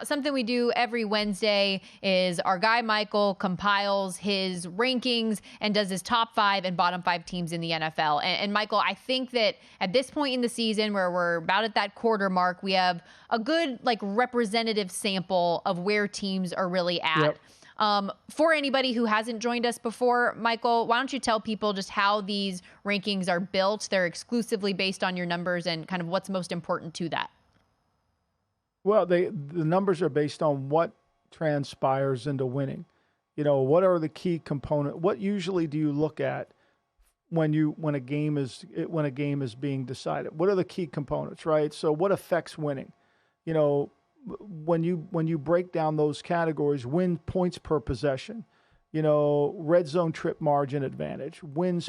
Now, something we do every Wednesday is our guy Michael compiles his rankings and does his top 5 and bottom 5 teams in the NFL. And Michael, I think that at this point in the season where we're about at that quarter mark, we have a good representative sample of where teams are really at. Yep. For anybody who hasn't joined us before, Michael, why don't you tell people just how these rankings are built? They're exclusively based on your numbers and kind of what's most important to that. Well, the numbers are based on what transpires into winning. What are the key components? What usually do you look at when a game is being decided? What are the key components, right? So what affects winning? When you break down those categories, win points per possession, red zone trip margin advantage, wins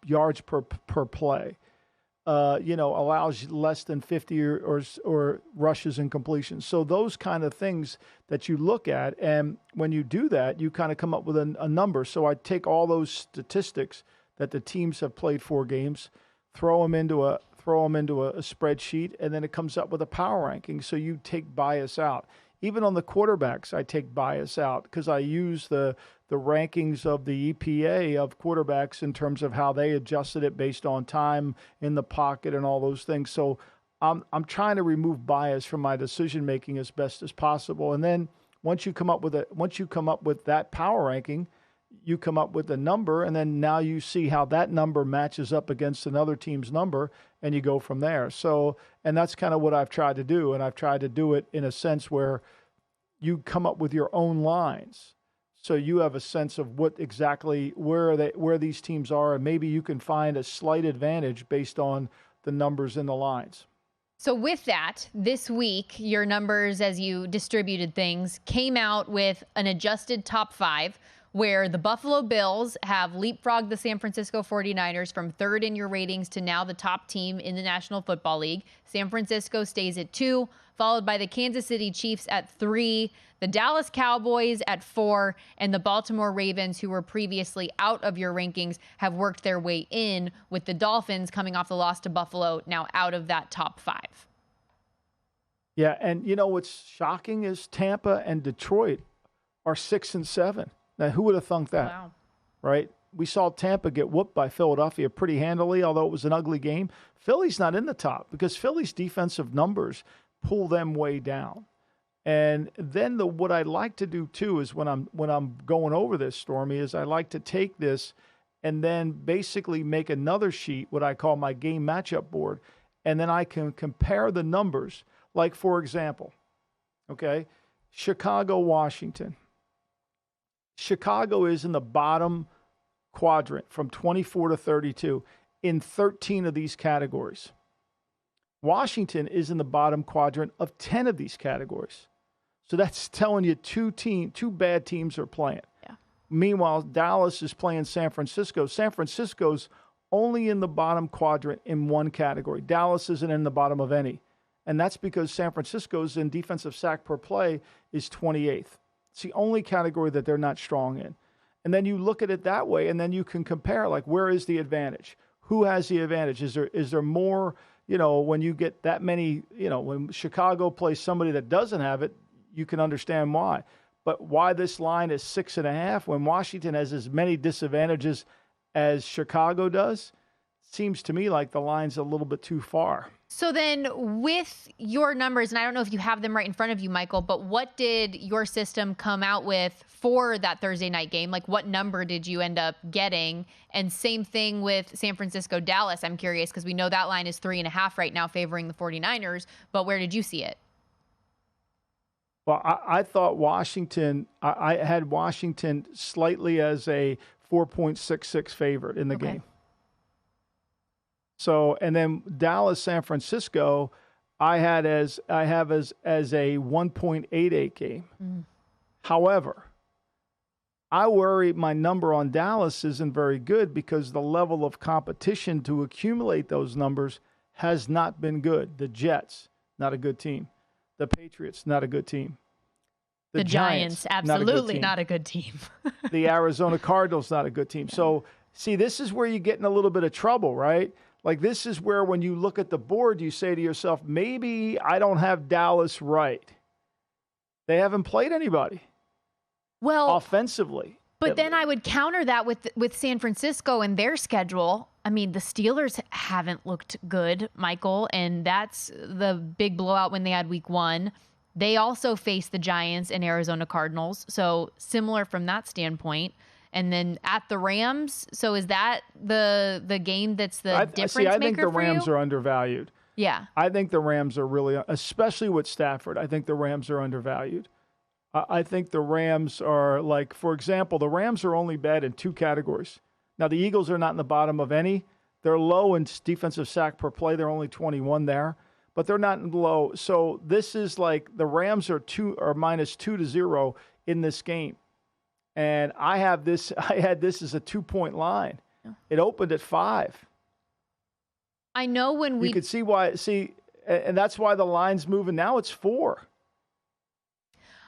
yards per play, allows less than 50 or rushes and completions. So those kind of things that you look at, and when you do that, you kind of come up with a number. So I take all those statistics that the teams have played 4 games, throw them into a spreadsheet, and then it comes up with a power ranking. So you take bias out. Even on the quarterbacks, I take bias out because I use the rankings of the EPA of quarterbacks in terms of how they adjusted it based on time in the pocket and all those things. So I'm trying to remove bias from my decision making as best as possible. And then once you come up with that power ranking, you come up with a number, and then now you see how that number matches up against another team's number, and you go from there. So, and that's kind of what I've tried to do, and I've tried to do it in a sense where you come up with your own lines. So you have a sense of what exactly where these teams are, and maybe you can find a slight advantage based on the numbers in the lines. So with that, this week, your numbers as you distributed things came out with an adjusted top 5, where the Buffalo Bills have leapfrogged the San Francisco 49ers from 3rd in your ratings to now the top team in the National Football League. San Francisco stays at 2, followed by the Kansas City Chiefs at 3, the Dallas Cowboys at 4, and the Baltimore Ravens, who were previously out of your rankings, have worked their way in, with the Dolphins coming off the loss to Buffalo now out of that top 5. Yeah, and what's shocking is Tampa and Detroit are 6 and 7. Now, who would have thunk that? Wow. Right? We saw Tampa get whooped by Philadelphia pretty handily, although it was an ugly game. Philly's not in the top because Philly's defensive numbers pull them way down. And then what I like to do too is when I'm going over this, Stormy, is I like to take this and then basically make another sheet, what I call my game matchup board, and then I can compare the numbers. Like, for example, okay, Chicago, Washington. Chicago is in the bottom quadrant from 24 to 32 in 13 of these categories. Washington is in the bottom quadrant of 10 of these categories. So that's telling you two bad teams are playing. Yeah. Meanwhile, Dallas is playing San Francisco. San Francisco's only in the bottom quadrant in one category. Dallas isn't in the bottom of any. And that's because San Francisco's in defensive sack per play is 28th. It's the only category that they're not strong in. And then you look at it that way, and then you can compare, like, where is the advantage? Who has the advantage? Is there more, when you get that many, when Chicago plays somebody that doesn't have it, you can understand why. But why this line is 6.5 when Washington has as many disadvantages as Chicago does, seems to me like the line's a little bit too far. So then with your numbers, and I don't know if you have them right in front of you, Michael, but what did your system come out with for that Thursday night game? Like, what number did you end up getting? And same thing with San Francisco, Dallas. I'm curious because we know that line is 3.5 right now favoring the 49ers, but where did you see it? Well, I thought Washington, I had Washington slightly as a 4.66 favorite in the game. So, and then Dallas, San Francisco, I have as a 1.88 game. Mm. However, I worry my number on Dallas isn't very good because the level of competition to accumulate those numbers has not been good. The Jets, not a good team. The Patriots, not a good team. The Giants, absolutely not a good team. The Arizona Cardinals, not a good team. Yeah. So, see, this is where you get in a little bit of trouble, right? Like, this is where when you look at the board, you say to yourself, maybe I don't have Dallas right. They haven't played anybody. Well, offensively. But then I would counter that with San Francisco and their schedule. I mean, the Steelers haven't looked good, Michael, and that's the big blowout when they had week 1. They also faced the Giants and Arizona Cardinals, so similar from that standpoint. And then at the Rams, so is that the game that's the difference maker for you? I think the Rams are undervalued. Yeah. I think the Rams are really, especially with Stafford, I think the Rams are undervalued. I think the Rams are like, for example, the Rams are only bad in 2 categories. Now, the Eagles are not in the bottom of any. They're low in defensive sack per play. They're only 21 there, but they're not low. So this is like the Rams are -2-0 in this game. And I had this as a 2-point line. It opened at 5. I know when we You could see and that's why the line's moving. Now it's 4.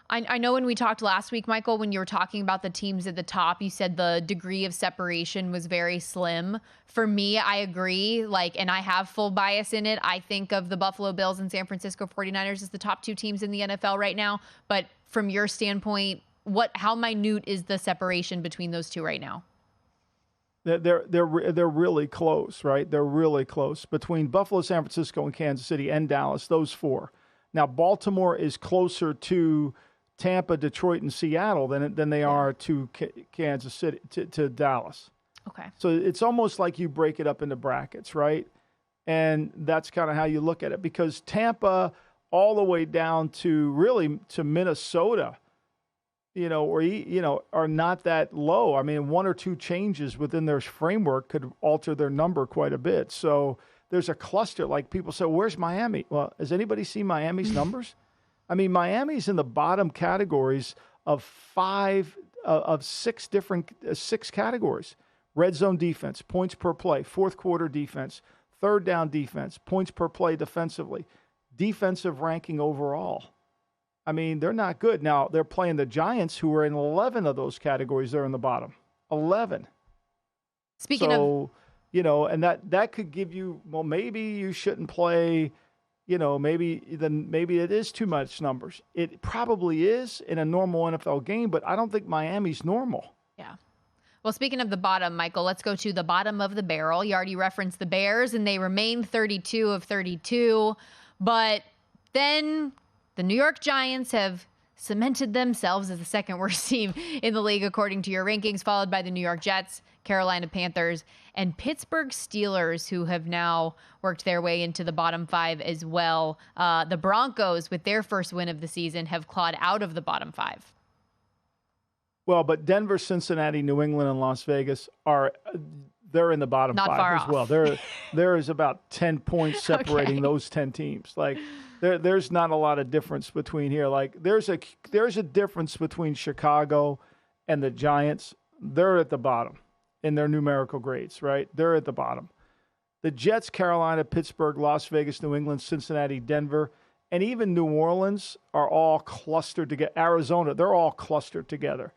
I know when we talked last week, Michael, when you were talking about the teams at the top, you said the degree of separation was very slim. For me, I agree. And I have full bias in it. I think of the Buffalo Bills and San Francisco 49ers as the top 2 teams in the NFL right now. But from your standpoint, how minute is the separation between those 2 right now? They're really close, right? They're really close between Buffalo, San Francisco, and Kansas City and Dallas. Those 4. Now, Baltimore is closer to Tampa, Detroit, and Seattle than they are to Kansas City, to Dallas. Okay. So it's almost like you break it up into brackets, right? And that's kind of how you look at it, because Tampa all the way down to Minnesota, are not that low. I mean, 1 or 2 changes within their framework could alter their number quite a bit. So there's a cluster. Like people say, where's Miami? Well, has anybody seen Miami's numbers? I mean, Miami's in the bottom categories of 6 categories. Red zone defense, points per play, fourth quarter defense, third down defense, points per play defensively, defensive ranking overall. I mean, they're not good. Now, they're playing the Giants, who are in 11 of those categories. They're in the bottom. 11. Speaking of... and that could give you, well, maybe you shouldn't play... maybe it is too much numbers. It probably is in a normal NFL game, but I don't think Miami's normal. Yeah. Well, speaking of the bottom, Michael, let's go to the bottom of the barrel. You already referenced the Bears, and they remain 32 of 32. But then the New York Giants have cemented themselves as the second worst team in the league, according to your rankings, followed by the New York Jets, Carolina Panthers, and Pittsburgh Steelers, who have now worked their way into the bottom 5 as well. The Broncos, with their first win of the season, have clawed out of the bottom 5. Well, but Denver, Cincinnati, New England, and Las Vegas they're in the bottom Not 5 far as off. well. There is about 10 points separating those 10 teams. Like there's not a lot of difference between here. Like there's a difference between Chicago and the Giants. They're at the bottom in their numerical grades, right? They're at the bottom. The Jets, Carolina, Pittsburgh, Las Vegas, New England, Cincinnati, Denver, and even New Orleans are all clustered together. Arizona, they're all clustered together.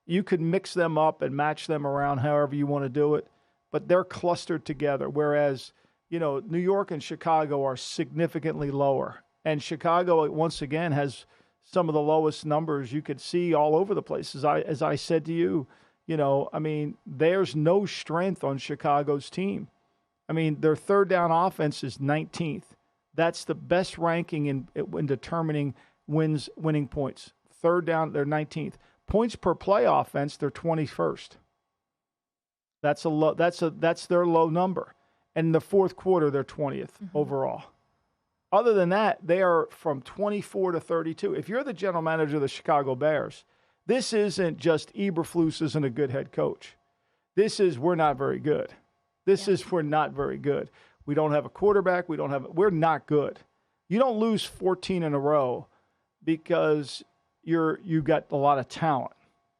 You could mix them up and match them around however you want to do it, but they're clustered together. Whereas, New York and Chicago are significantly lower. And Chicago, once again, has some of the lowest numbers you could see all over the place. As I said to you, there's no strength on Chicago's team. I mean, their third down offense is 19th. That's the best ranking in determining winning points. Third down, they're 19th. Points per play offense, they're 21st. That's their low number. And in the fourth quarter, they're 20th overall. Other than that, they are from 24 to 32. If you're the general manager of the Chicago Bears, this isn't just Eberflus isn't a good head coach. This is we're not very good. We're not very good. We don't have a quarterback. We're not good. You don't lose 14 in a row because you got a lot of talent.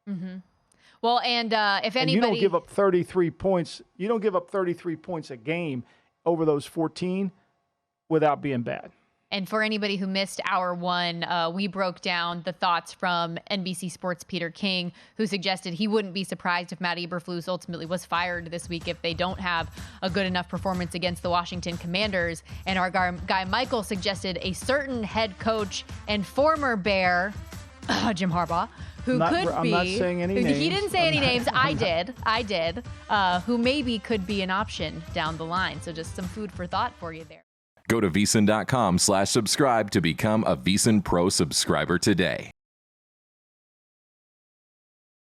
Mm-hmm. Well, and if anybody, and you don't give up 33 points. You don't give up 33 points a game over those 14 without being bad. And for anybody who missed hour 1, we broke down the thoughts from NBC Sports' Peter King, who suggested he wouldn't be surprised if Matt Eberflus ultimately was fired this week if they don't have a good enough performance against the Washington Commanders. And our guy Michael suggested a certain head coach and former Bear, Jim Harbaugh, who I'm could be. not saying any names. He didn't say any names. I did. Who maybe could be an option down the line. So just some food for thought for you there. Go to VSiN.com/subscribe to become a VSiN Pro subscriber today.